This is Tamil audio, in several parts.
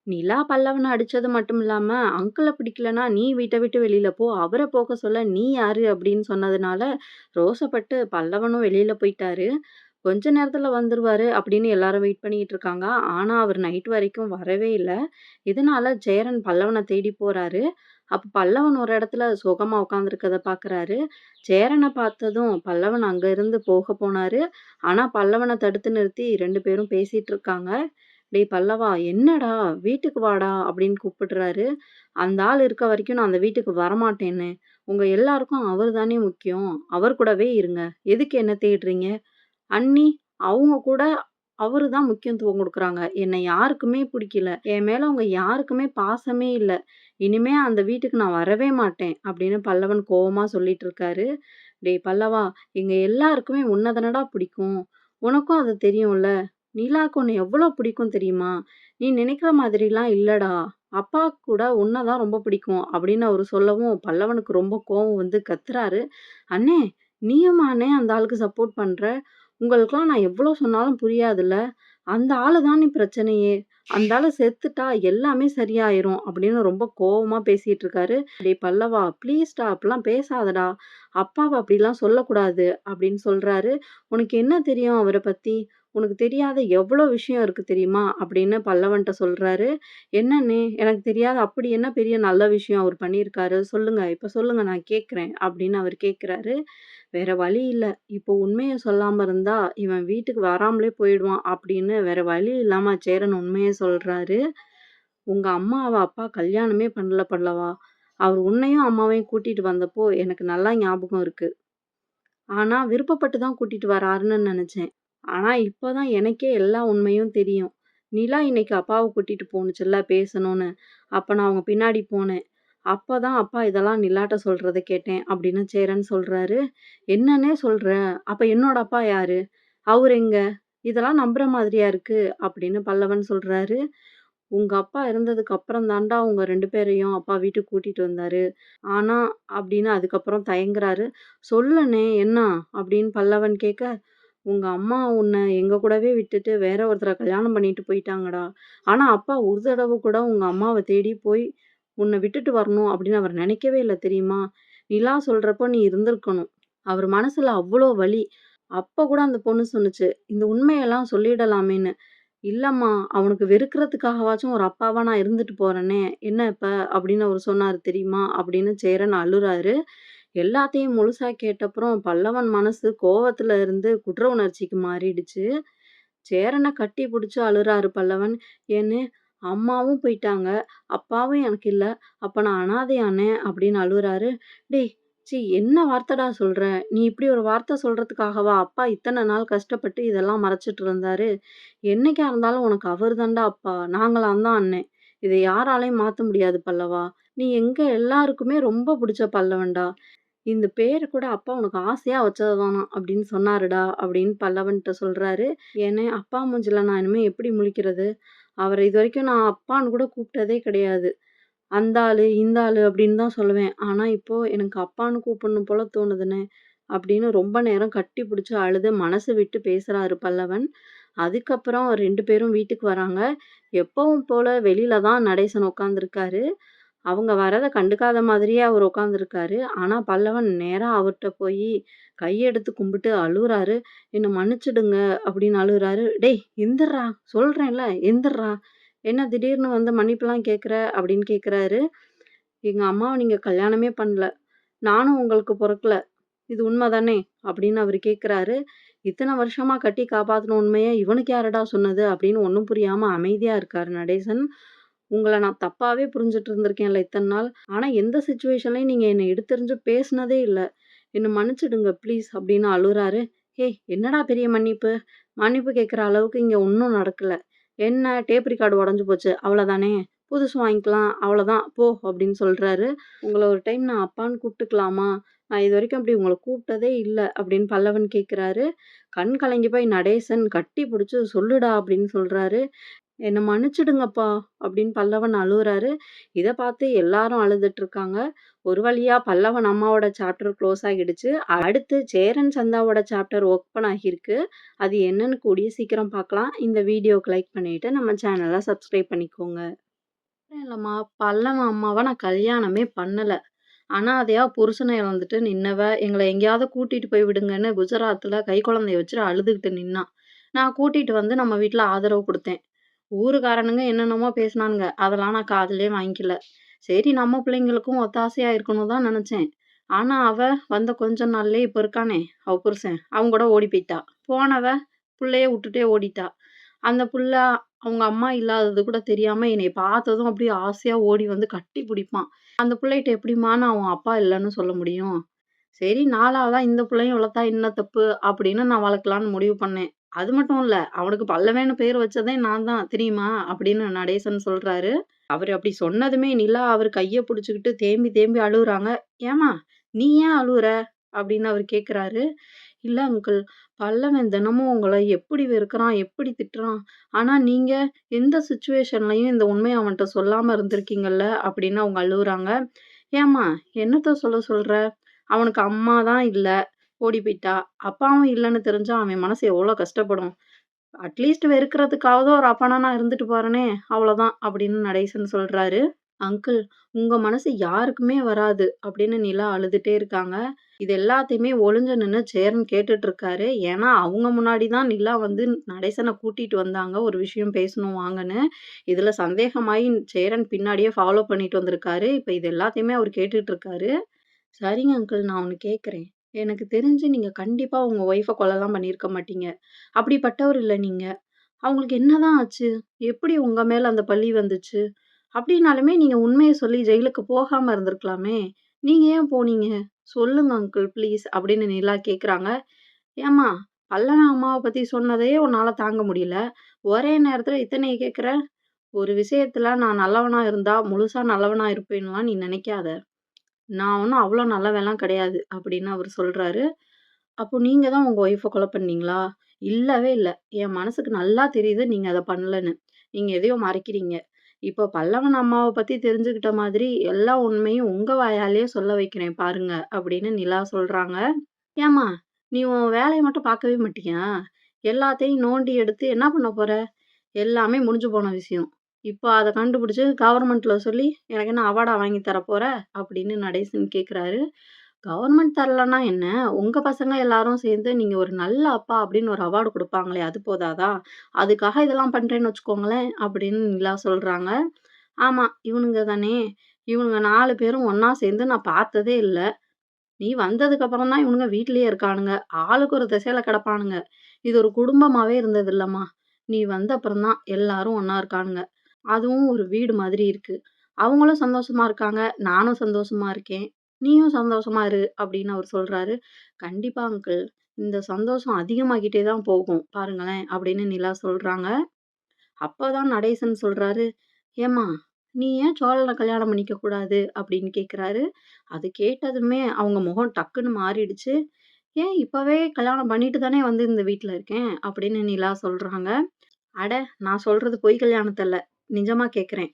நிலா பல்லவன அடிச்சது மட்டும் இல்லாம, அங்கிள பிடிக்கலன்னா, "நீ வீட்ட விட்டு வெளில போ. அவர போக சொல்ல நீ யாரு?" அப்படின்னு சொன்னதுனால, ரோசப்பட்டு பல்லவனும் வெளில போயிட்டாரு. "கொஞ்ச நேரத்துல வந்துருவாரு" அப்படின்னு எல்லாரும் வெயிட் பண்ணிட்டு இருக்காங்க. ஆனா, அவர் நைட் வரைக்கும் வரவே இல்ல. இதனால ஜெயரன் பல்லவன தேடி போறாரு. அப்ப பல்லவன் ஒரு இடத்துல சோகமா உட்கார்ந்திருக்கத பார்க்குறாரு. ஜெயரன பார்த்ததும் பல்லவன் அங்க இருந்து போக போனாரு. ஆனா, பல்லவன தடுத்து நிறுத்தி 2 பேரும் பேசிட்டு இருக்காங்க. "டேய் பல்லவா! என்னடா! வீட்டுக்கு வாடா" அப்படின்னு கூப்பிடுறாரு. அந்த ஆள் இருக்க வரைக்கும் நான் அந்த வீட்டுக்கு வரமாட்டேன்னு. உங்க எல்லாருக்கும் அவரு தானே முக்கியம். அவர் கூடவே இருங்க. எதுக்கு என்ன தேடுறீங்க? அண்ணி அவங்க கூட அவரு தான் முக்கியத்துவம் குடுக்குறாங்க. என்ன யாருக்குமே புடிக்கல. என் மேல அவங்க யாருக்குமே பாசமே இல்ல. இனிமே அந்த வீட்டுக்கு நான் வரவே மாட்டேன் அப்படின்னு பல்லவன் கோவமா சொல்லிட்டு இருக்காரு. டேய் பல்லவா! எங்க எல்லாருக்குமே உன்ன தானடா பிடிக்கும். உனக்கும் அது தெரியும்ல. நிலாக்கு உன்ன எவ்வளோ பிடிக்கும் தெரியுமா? நீ நினைக்கிற மாதிரிலாம் இல்லடா. அப்பாக்கு கூட உன்ன தான் ரொம்ப பிடிக்கும் அப்படின்னு அவரு சொல்லவும், பல்லவனுக்கு ரொம்ப கோவம் வந்து கத்துறாரு. அண்ணே! நீயுமா அண்ணே அந்த ஆளுக்கு சப்போர்ட் பண்ற? உங்களுக்கெல்லாம் நான் எவ்வளோ சொன்னாலும் புரியாதுல்ல. அந்த ஆளு தானே பிரச்சனையே. அந்த ஆளு செத்துட்டா எல்லாமே சரியாயிரும் அப்படின்னு ரொம்ப கோவமா பேசிட்டு இருக்காரு. டேய் பல்லவா! ப்ளீஸ்டா அப்படிலாம் பேசாதடா. அப்பாவ அப்படிலாம் சொல்லக்கூடாது அப்படின்னு சொல்றாரு. உனக்கு என்ன தெரியும் அவர பத்தி? உனக்கு தெரியாத எவ்வளோ விஷயம் இருக்கு தெரியுமா? அப்படின்னு பல்லவன்ட்ட சொல்றாரு. என்னண்ணே எனக்கு தெரியாத அப்படி என்ன பெரிய நல்ல விஷயம் அவர் பண்ணியிருக்காரு? சொல்லுங்க. இப்ப சொல்லுங்க நான் கேட்கிறேன் அப்படின்னு அவர் கேட்கிறாரு. வேற வழி இல்ல. இப்போ உண்மைய சொல்லாம இருந்தா, இவன் வீட்டுக்கு வராமலே போயிடுவான் அப்படின்னு வேற வழி இல்லாம சேரன் உண்மைய சொல்றாரு. உங்க அம்மாவ அப்பா கல்யாணமே பண்ணல பல்லவா. அவர் உன்னையும் அம்மாவையும் கூட்டிட்டு வந்தப்போ எனக்கு நல்லா ஞாபகம் இருக்கு. ஆனா விருப்பப்பட்டு தான் கூட்டிட்டு வராருன்னு நெனச்சேன். ஆனா இப்ப தான் எனக்கே எல்லா உண்மையும் தெரியும். நிலா இன்னைக்கு அப்பாவ கூட்டிட்டு போணுச்சுல்ல பேசணும்னு. அப்ப நான் அவங்க பின்னாடி போனேன். அப்பதான் அப்பா இதெல்லாம் நிலாட்ட சொல்றத கேட்டேன் அப்படின்னு சேரன் சொல்றாரு. என்னன்னே சொல்ற? அப்ப என்னோட அப்பா யாரு? அவரு எங்க? இதெல்லாம் நம்புற மாதிரியா இருக்கு? அப்படின்னு பல்லவன் சொல்றாரு. உங்க அப்பா இறந்ததுக்கு அப்புறம் தான்டா உங்க 2 பேரையும் அப்பா வீட்டுக்கு கூட்டிட்டு வந்தாரு. ஆனா அப்படின்னு அதுக்கப்புறம் தயங்குறாரு. "சொல்லுண்ணே என்ன?" அப்படின்னு பல்லவன் கேட்க, "உங்க அம்மா உன்ன எங்க கூடவே விட்டுட்டு வேற ஒருத்தர கல்யாணம் பண்ணிட்டு போயிட்டாங்கடா. ஆனா அப்பா ஒரு தடவ கூட உங்க அம்மாவ தேடி போய் உன்ன விட்டுட்டு வரணும் அப்படின்னு அவர் நினைக்கவே இல்ல தெரியுமா? நிலா சொல்றப்போ நீ இருந்திருக்கணும். அவர் மனசுல அவ்ளோ வலி. அப்ப கூட அந்த பொண்ணு சொன்னுச்சு, இந்த உண்மையெல்லாம் சொல்லிடலாமேன்னு. இல்லம்மா, அவனுக்கு வெறுக்கிறதுக்காகவாச்சும் ஒரு அப்பாவா நான் இருந்துட்டு போறேனே! என்ன இப்ப? அப்படின்னு அவரு சொன்னாரு தெரியுமா? அப்படின்னு சேரன் அழுறாரு. எல்லாத்தையும் முழுசா கேட்டப்புறம் பல்லவன் மனசு கோவத்துல இருந்து குற்ற உணர்ச்சிக்கு மாறிடுச்சு. சேரன கட்டி புடிச்சு அழுறாரு பல்லவன். "ஏன்னு அம்மாவும் போயிட்டாங்க. அப்பாவும் எனக்கு இல்ல. அப்ப நான் அனாதையானே" அப்படின்னு அழுவுறாரு. "டேய்! ச்சீ என்ன வார்த்தடா சொல்ற? நீ இப்படி ஒரு வார்த்த சொல்றதுக்காகவா அப்பா இத்தன நாள் கஷ்டப்பட்டு இதெல்லாம் மறைச்சுட்டு இருந்தாரு? என்னைக்கா இருந்தாலும் உனக்கு அவரு தான்டா அப்பா. நாங்கலாம் தான் அண்ணன். இத யாராலயும் மாத்த முடியாது பல்லவா. நீ எங்க எல்லாருக்குமே ரொம்ப புடிச்ச பல்லவன்டா. இந்த பேரு கூட அப்பா உனக்கு ஆசையா வச்சது தானாம் அப்படின்னு சொன்னாருடா" அப்படின்னு பல்லவன்ட்ட சொல்றாரு. ஏன்னா, அப்பா மூஞ்சில நான் இனிமே எப்படி முழிக்கிறது? அவர இதுவரைக்கும் நான் அப்பான்னு கூட கூப்பிட்டதே கிடையாது. அந்த ஆளு, இந்த ஆளு அப்படின்னு தான் சொல்லுவேன். ஆனா, இப்போ எனக்கு அப்பான்னு கூப்பிடணும் போல தோணுதுண்ணே. அப்படின்னு ரொம்ப நேரம் கட்டி பிடிச்சு அழுது மனசு விட்டு பேசுறாரு பல்லவன். அதுக்கப்புறம் 2 பேரும் வீட்டுக்கு வராங்க. எப்பவும் போல வெளியில தான் நடேசன் உட்காந்துருக்காரு. அவங்க வரத கண்டுக்காத மாதிரியே அவரு உட்காந்துருக்காரு. ஆனா, பல்லவன் நேரா அவர்ட்ட போயி கையெடுத்து கும்பிட்டு அழுவுறாரு. "என்ன மன்னிச்சுடுங்க" அப்படின்னு அழுவுறாரு. "டேய் எந்திர்றா! சொல்றேன்ல எந்திர்றா! என்ன திடீர்னு வந்து மன்னிப்புலாம் கேட்குற?" அப்படின்னு கேட்குறாரு. "எங்க அம்மாவ நீங்க கல்யாணமே பண்ணல. நானும் உங்களுக்கு பொறக்கல. இது உண்ம தானே?" அப்படின்னு அவரு கேட்குறாரு. "இத்தன வருஷமா கட்டி காப்பாத்துன உண்மைய இவனுக்கு யாருடா சொன்னது?" அப்படின்னு ஒண்ணும் புரியாம அமைதியா இருக்காரு நடேசன். "உங்கள நான் தப்பாவே புரிஞ்சுட்டு இருந்திருக்கேன்ல இத்தன நாள். ஆனா எந்த சிச்சுவேஷன்லயும் நீங்க என்ன எடுத்தெறிஞ்சு பேசுனதே இல்ல. என்ன மன்னிச்சுடுங்க ப்ளீஸ்" அப்படின்னு அழுறாரு. "ஏய் என்னடா பெரிய மன்னிப்பு? மன்னிப்பு கேட்குற அளவுக்கு இங்க ஒண்ணும் நடக்கல. என்ன டேப் ரெக்கார்டு உடைஞ்சு போச்சு. அவ்வளோதானே? புதுசு வாங்கிக்கலாம். அவ்வளோதான் போ" அப்படின்னு சொல்றாரு. "உங்கள ஒரு டைம் நான் அப்பான்னு கூப்பிட்டுக்கலாமா? நான் இதுவரைக்கும் அப்படி உங்கள கூப்பிட்டதே இல்ல" அப்படின்னு பல்லவன் கேட்குறாரு. கண் கலங்கி போய் நடேசன் கட்டி புடிச்சு "சொல்லுடா" அப்படின்னு சொல்றாரு. "என்ன மன்னிச்சுடுங்கப்பா" அப்படின்னு பல்லவன் அழுவுறாரு. இத பார்த்து எல்லாரும் அழுதுட்டு இருக்காங்க. ஒரு வழியா பல்லவன் அம்மாவோட சாப்டர் க்ளோஸ் ஆகிடுச்சு. அடுத்து சேரன் சந்தாவோட சாப்டர் ஓப்பன் ஆகியிருக்கு. அது என்னன்னு கூடிய சீக்கிரம் பார்க்கலாம். இந்த வீடியோக்கு லைக் பண்ணிட்டு நம்ம சேனல சப்ஸ்கிரைப் பண்ணிக்கோங்க. இல்லம்மா, பல்லவன் அம்மாவ நான் கல்யாணமே பண்ணல. அனாதையா புருஷன இழந்துட்டு நின்னவ, எங்கள எங்கேயாவது கூட்டிட்டு போய் விடுங்கன்னு குஜராத்ல கைக்குழந்தைய வச்சுட்டு அழுதுகிட்டு நின்னா. நான் கூட்டிட்டு வந்து நம்ம வீட்ல ஆதரவு குடுத்தேன். ஊருக்காரனுங்க என்னென்னமோ பேசுனானுங்க. அதெல்லாம் நான் காதுலயே வாங்கிக்கல. சரி நம்ம பிள்ளைங்களுக்கும் ஒத்தாசையா இருக்கணும் தான் நெனச்சேன். ஆனா அவ வந்த கொஞ்ச நாள்லயே இப்ப இருக்கானே, அவ புருஷன், அவன் கூட ஓடி போயிட்டா. போனவ புள்ளைய வுட்டுட்டே ஓடிட்டா. அந்த புள்ள அவங்க அம்மா இல்லாதது கூட தெரியாம என்னைய பார்த்ததும் அப்படியே ஆசையா ஓடி வந்து கட்டி பிடிப்பான். அந்த புள்ளைட்ட எப்படிம்மா நான் அவன் அப்பா இல்லன்னு சொல்ல முடியும்? சரி 4வதா இந்த புள்ளையும் வளர்த்தா என்ன தப்பு? அப்படின்னு நான் வளர்க்கலான்னு முடிவு பண்ணேன். அது மட்டும் இல்ல, அவனுக்கு பல்லவேன்னு பேர் வச்சதே நான் தான் தெரியுமா? அப்படின்னு நடேசன் சொல்றாரு. அவரு அப்படி சொன்னதுமே நிலா அவரு கைய புடிச்சுக்கிட்டு தேம்பி தேம்பி அழுவுறாங்க. "ஏம்மா நீ ஏன் அழுவுற?" அப்படின்னு அவரு கேட்குறாரு. "இல்ல அங்கிள், பல்லவன் தினமும் உங்கள எப்படி வெறுக்கிறான், எப்படி திட்டுறான். ஆனா நீங்க எந்த சிச்சுவேஷன்லயும் இந்த உண்மைய அவன்ட்ட சொல்லாம இருந்திருக்கீங்கல்ல" அப்படின்னு அவங்க அழுவுறாங்க. "ஏம்மா என்னத்த சொல்ல சொல்ற? அவனுக்கு அம்மா தான் இல்ல, ஓடி போயிட்டா. அப்பாவும் இல்லன்னு தெரிஞ்சா அவன் மனசு எவ்வளோ கஷ்டப்படும். அட்லீஸ்ட் வெறுக்கிறதுக்காவது ஒரு அப்பனா நான் இருந்துட்டு போறேனே, அவ்வளோதான்" அப்படின்னு நடேசன் சொல்றாரு. "அங்கிள் உங்க மனசு யாருக்குமே வராது" அப்படின்னு நிலா அழுதுட்டே இருக்காங்க. இது எல்லாத்தையுமே ஒளிஞ்சு நின்னு சேரன் கேட்டுட்டு இருக்காரு. ஏன்னா, அவங்க முன்னாடி தான் நிலா வந்து நடேசன கூட்டிட்டு வந்தாங்க. ஒரு விஷயம் பேசணும் வாங்கன்னு. இதுல சந்தேகமாயி சேரன் பின்னாடியே ஃபாலோ பண்ணிட்டு வந்திருக்காரு. இப்ப இது எல்லாத்தையுமே அவரு கேட்டுட்டு இருக்காரு. "சரிங்க அங்கிள் நான் ஒண்ணு கேட்கிறேன். எனக்கு தெரிஞ்சு நீங்க கண்டிப்பா உங்க ஒய்ஃப கொலைலாம் பண்ணியிருக்க மாட்டீங்க. அப்படிப்பட்டவர் இல்ல நீங்க. அவங்களுக்கு என்னதான் ஆச்சு? எப்படி உங்க மேல அந்த பழி வந்துச்சு? அப்படின்னாலுமே நீங்க உண்மைய சொல்லி ஜெயிலுக்கு போகாம இருந்திருக்கலாமே! நீங்க ஏன் போனீங்க? சொல்லுங்க அங்கிள் ப்ளீஸ்" அப்படின்னு நிலா கேட்குறாங்க. "ஏம்மா பல்லவன் அம்மாவ பத்தி சொன்னதையே உன்னால தாங்க முடியல. ஒரே நேரத்துல இத்தனைய கேட்குற? ஒரு விஷயத்துல நான் நல்லவனா இருந்தா, முழுசா நல்லவனா இருப்பேன்லாம் நீ நினைக்காத. நான் ஒண்ணும் அவ்ளோ நல்லவன்லாம் கிடையாது" அப்படின்னு அவரு சொல்றாரு. "அப்போ நீங்க தான் உங்க ஒய்ஃப கொலை பண்ணீங்களா?" "இல்லவே இல்ல. என் மனசுக்கு நல்லா தெரியுது நீங்க அத பண்ணலன்னு. நீங்க எதையோ மறைக்கிறீங்க. இப்போ பல்லவன் அம்மாவ பத்தி தெரிஞ்சுக்கிட்ட மாதிரி எல்லா உண்மையும் உங்க வாயாலயே சொல்ல வைக்கிறேன் பாருங்க" அப்படின்னு நிலா சொல்றாங்க. "ஏம்மா நீ உன் வேலைய மட்டும் பார்க்கவே மாட்டியா? எல்லாத்தையும் நோண்டி எடுத்து என்ன பண்ண போற? எல்லாமே முடிஞ்சு போன விஷயம். இப்போ அத கண்டுபிடிச்சு கவர்மெண்ட்ல சொல்லி எனக்கு என்ன அவார்டா வாங்கி தர போற?" அப்படின்னு நடேசன் கேட்குறாரு. கவர்மெண்ட் தரலன்னா என்ன? உங்க பசங்க எல்லாரும் சேர்ந்து நீங்க ஒரு நல்ல அப்பா அப்படின்னு ஒரு அவார்டு குடுப்பாங்களே, அது போதாதா? அதுக்காக இதெல்லாம் பண்றேன்னு வச்சுக்கோங்களேன், அப்படின்னு நிலா சொல்றாங்க. ஆமா, இவனுங்க தானே. இவனுங்க 4 பேரும் ஒண்ணா சேர்ந்து நான் பார்த்ததே இல்ல. நீ வந்ததுக்கு அப்புறம் தான் இவனுங்க வீட்லயே இருக்கானுங்க. ஆளுக்கு ஒரு திசையில கிடப்பானுங்க. இது ஒரு குடும்பமாவே இருந்தது இல்லம்மா. நீ வந்த அப்புறம் தான் எல்லாரும் ஒண்ணா இருக்கானுங்க. அதுவும் ஒரு வீடு மாதிரி இருக்கு. அவங்களும் சந்தோஷமா இருக்காங்க. நானும் சந்தோஷமா இருக்கேன். நீயும் சந்தோஷமா இரு அப்படின்னு அவரு சொல்றாரு. கண்டிப்பா அங்கிள். இந்த சந்தோஷம் அதிகமாகிட்டே தான் போகும். பாருங்களேன் அப்படின்னு நிலா சொல்றாங்க. அப்பதான் நடேசன் சொல்றாரு. "ஏம்மா! நீ ஏன் சோழன கல்யாணம் பண்ணிக்க கூடாது?" அப்படின்னு கேட்குறாரு. அது கேட்டதுமே அவங்க முகம் டக்குன்னு மாறிடுச்சு. "ஏன் இப்பவே கல்யாணம் பண்ணிட்டு தானே வந்து இந்த வீட்ல இருக்கேன்" அப்படின்னு நிலா சொல்றாங்க. "அட! நான் சொல்றது பொய் கல்யாணத்த இல்ல. நிஜமா கேட்கிறேன்.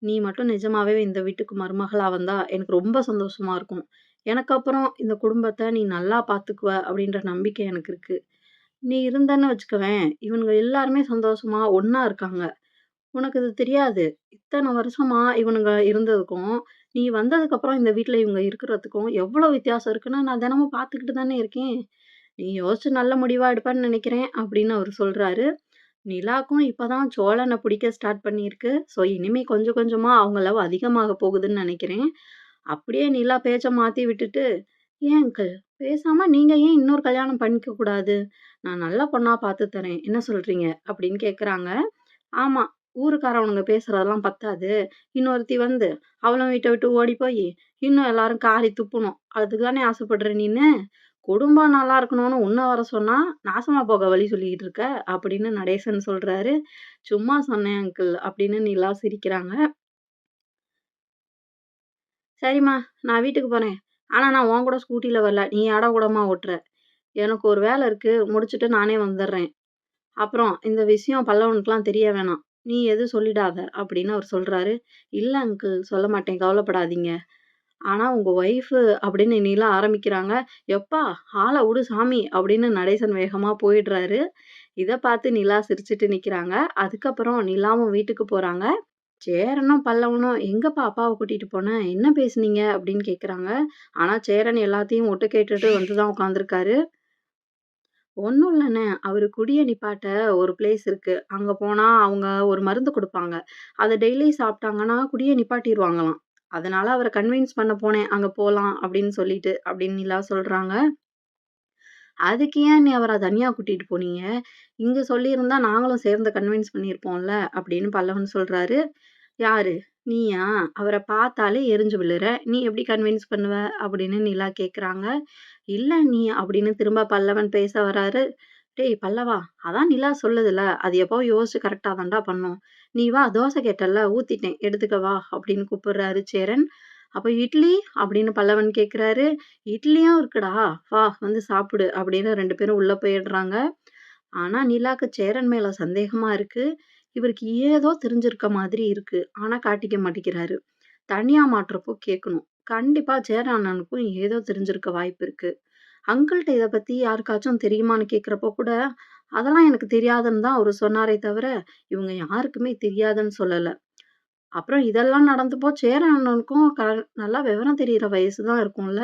நீ மட்டும் நிஜமாவே இந்த வீட்டுக்கு மருமகளா வந்தா எனக்கு ரொம்ப சந்தோஷமா இருக்கும். எனக்கு அப்புறம் இந்த குடும்பத்த நீ நல்லா பார்த்துக்குவ அப்படின்ற நம்பிக்கை எனக்கு இருக்கு. நீ இருந்தன்னு வச்சுக்கவேன், இவனுங்க எல்லாருமே சந்தோஷமா ஒண்ணா இருக்காங்க. உனக்கு இது தெரியாது. இத்தன வருஷமா இவனுங்க இருந்ததுக்கும், நீ வந்ததுக்கப்புறம் இந்த வீட்ல இவங்க இருக்கிறதுக்கும் எவ்வளோ வித்தியாசம் இருக்குன்னு நான் தினமும் பார்த்துக்கிட்டு தானே இருக்கேன். நீ யோசிச்சு நல்ல முடிவா எடுப்பன்னு நெனைக்கிறேன்" அப்படின்னு அவரு சொல்றாரு. நிலாக்கும் இப்ப தான் சோழன பிடிக்க ஸ்டார்ட் பண்ணியிருக்கு. ஸோ, இனிமே கொஞ்சம் கொஞ்சமா அவங்க லவ் அதிகமாக போகுதுன்னு நெனைக்கிறேன். அப்படியே நிலா பேச்ச மாத்தி விட்டுட்டு, "ஏன் அங்கிள், பேசாம நீங்க ஏன் இன்னொரு கல்யாணம் பண்ணிக்க கூடாது? நான் நல்ல பொண்ணா பார்த்து தரேன். என்ன சொல்றீங்க?" அப்படின்னு கேட்குறாங்க. ஆமா, ஊருக்காரவனுங்க பேசுறதெல்லாம் பத்தாது. இன்னொருத்தி வந்து, அவளும் வீட்ட விட்டு ஓடி போயி, இன்னும் எல்லாரும் காரி துப்பணும். அதுக்கு தானே ஆசைப்படுற நீனு? குடும்பம் நல்லா இருக்கணும்னு உன்ன வர சொன்னா, நாசமா போக வழி சொல்லிக்கிட்டு இருக்க" அப்படின்னு நடேசன் சொல்றாரு. "சும்மா சொன்னேன் அங்கிள்" அப்படின்னு நிலா சிரிக்கிறாங்க. "சரிம்மா, நான் வீட்டுக்கு போறேன். ஆனா நான் உன் கூட ஸ்கூட்டில வரல. நீ ஏடாகூடமா ஓட்டுற. எனக்கு ஒரு வேலை இருக்கு. முடிச்சுட்டு நானே வந்துர்றேன். அப்புறம் இந்த விஷயம் பல்லவனுக்குலாம் தெரிய வேணாம். நீ எதுவும் சொல்லிடாத" அப்படின்னு அவர் சொல்றாரு. "இல்ல அங்கிள் சொல்ல மாட்டேன். கவலைப்படாதீங்க. ஆனா உங்க ஒய்ஃபு" அப்படின்னு நிலா ஆரம்பிக்கிறாங்க. "எப்பா ஆள விடு சாமி" அப்படின்னு நடேசன் வேகமா போயிடுறாரு. இத பார்த்து நிலா சிரிச்சுட்டு நிக்கிறாங்க. அதுக்கப்புறம் நிலாவும் வீட்டுக்கு போறாங்க. சேரனும், பல்லவனும் "எங்கப்பா அப்பாவ கூட்டிட்டு போன? என்ன பேசுனீங்க?" அப்படின்னு கேட்குறாங்க. ஆனா சேரன் எல்லாத்தையும் ஒட்டு கேட்டுட்டு வந்து தான் உட்காந்துருக்காரு. ஒண்ணும் இல்லண்ணே, அவரு குடிய நிப்பாட்ட ஒரு பிளேஸ் இருக்கு. அங்க போனா அவங்க ஒரு மருந்து குடுப்பாங்க. அத டெய்லி சாப்பிட்டாங்கன்னா குடிய நிப்பாட்டிருவாங்களாம். அதனால அவர கன்வின்ஸ் பண்ண போனேன். அங்க போலாம் அப்படின்னு சொல்லிட்டு, அப்படின்னு நிலா சொல்றாங்க. அதுக்கு ஏன் நீ அவர தனியா கூட்டிட்டு போனீங்க? இங்க சொல்லியிருந்தா நாங்களும் சேர்ந்து கன்வின்ஸ் பண்ணியிருப்போம்ல அப்படின்னு பல்லவன் சொல்றாரு. யாரு? நீயா? அவர பார்த்தாலே எரிஞ்சு விழுற. நீ எப்படி கன்வின்ஸ் பண்ணுவ? அப்படின்னு நிலா கேட்குறாங்க. இல்ல நீ அப்படின்னு திரும்ப பல்லவன் பேச வராரு. டேய் பல்லவா! அதான் நிலா சொல்லுதுல்ல. அது எப்பவும் யோசிச்சு கரெக்ட்டா தான்டா பண்ணும். நீ வா தோசை கேட்டல்ல ஊத்திட்டேன். எடுத்துக்க வா அப்படின்னு கூப்பிடுறாரு சேரன். அப்ப இட்லி? அப்படின்னு பல்லவன் கேட்குறாரு. இட்லியும் இருக்குடா. வா வந்து சாப்பிடு அப்படின்னு 2 பேரும் உள்ள போயிடுறாங்க. ஆனா நிலாக்கு சேரன் மேல சந்தேகமா இருக்கு. இவருக்கு ஏதோ தெரிஞ்சிருக்க மாதிரி இருக்கு. ஆனா காட்டிக்க மாட்டேங்கிறாரு. தனியா மாட்றப்போ கேட்கணும். கண்டிப்பா சேரன் அண்ணனுக்கும் ஏதோ தெரிஞ்சிருக்க வாய்ப்பு இருக்கு. அங்கிள்ட்ட இத பத்தி யாருக்காச்சும் தெரியுமான்னு கேட்கிறப்போ கூட, அதெல்லாம் எனக்கு தெரியாதுன்னு தான் அவரு சொன்னாரே தவிர, இவங்க யாருக்குமே தெரியாதுன்னு சொல்லல. அப்புறம் இதெல்லாம் நடந்தப்போ சேரன் அண்ணனுக்கும் நல்லா விவரம் தெரியிற வயசு தான் இருக்கும்ல.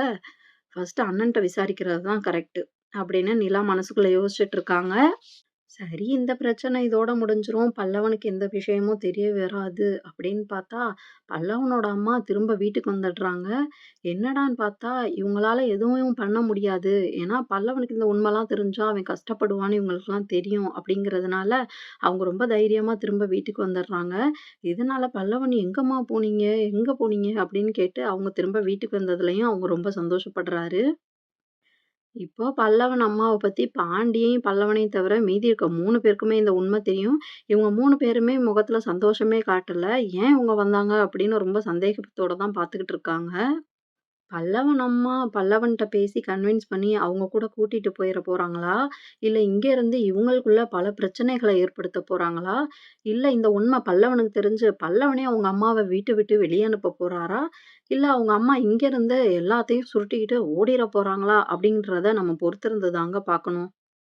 ஃபர்ஸ்ட்டு அண்ணன்ட்ட விசாரிக்கிறது தான் கரெக்ட்டு. அப்படின்னு நிலா மனசுக்குள்ள யோசிச்சுட்டு இருக்காங்க. சரி, இந்த பிரச்சனை இதோட முடிஞ்சிரும். பல்லவனுக்கு எந்த விஷயமும் தெரிய வராது அப்படின்னு பார்த்தா, பல்லவனோட அம்மா திரும்ப வீட்டுக்கு வந்துடுறாங்க. என்னடான்னு பார்த்தா, இவங்களால எதுவும் பண்ண முடியாது. ஏன்னா, பல்லவனுக்கு இந்த உண்மைலாம் தெரிஞ்சா அவன் கஷ்டப்படுவான்னு இவங்களுக்கெல்லாம் தெரியும் அப்படிங்கிறதுனால, அவங்க ரொம்ப தைரியமா திரும்ப வீட்டுக்கு வந்துடுறாங்க. இதனால பல்லவன் "எங்கம்மா போனீங்க? எங்க போனீங்க?" அப்படின்னு கேட்டு அவங்க திரும்ப வீட்டுக்கு வந்ததுலயும் அவங்க ரொம்ப சந்தோஷப்படுறாரு. இப்போ பல்லவன் அம்மாவ பத்தி பாண்டியையும், பல்லவனையும் தவிர மீதி இருக்க 3 பேருக்குமே இந்த உண்மை தெரியும். இவங்க 3 பேருமே முகத்துல சந்தோஷமே காட்டல. ஏன் இவங்க வந்தாங்க அப்படின்னு ரொம்ப சந்தேகத்தோட தான் பார்த்துக்கிட்டு இருக்காங்க. பல்லவன் அம்மா பல்லவன்ட்ட பேசி கன்வின்ஸ் பண்ணி அவங்க கூட கூட்டிட்டு போயிற போறாங்களா? இல்ல இங்க இருந்து இவங்களுக்குள்ள பல பிரச்சனைகள ஏற்படுத்த போறாங்களா? இல்ல இந்த உண்மை பல்லவனுக்கு தெரிஞ்சு பல்லவனே அவங்க அம்மாவ வீட்ட விட்டு வெளிய அனுப்ப போறாரா? இல்ல அவங்க அம்மா இங்க இருந்து எல்லாத்தையும் சுருட்டிக்கிட்டு ஓடிற போறாங்களா? அப்படின்றத நம்ம பொறுத்திருந்து தாங்க பார்க்கணும்.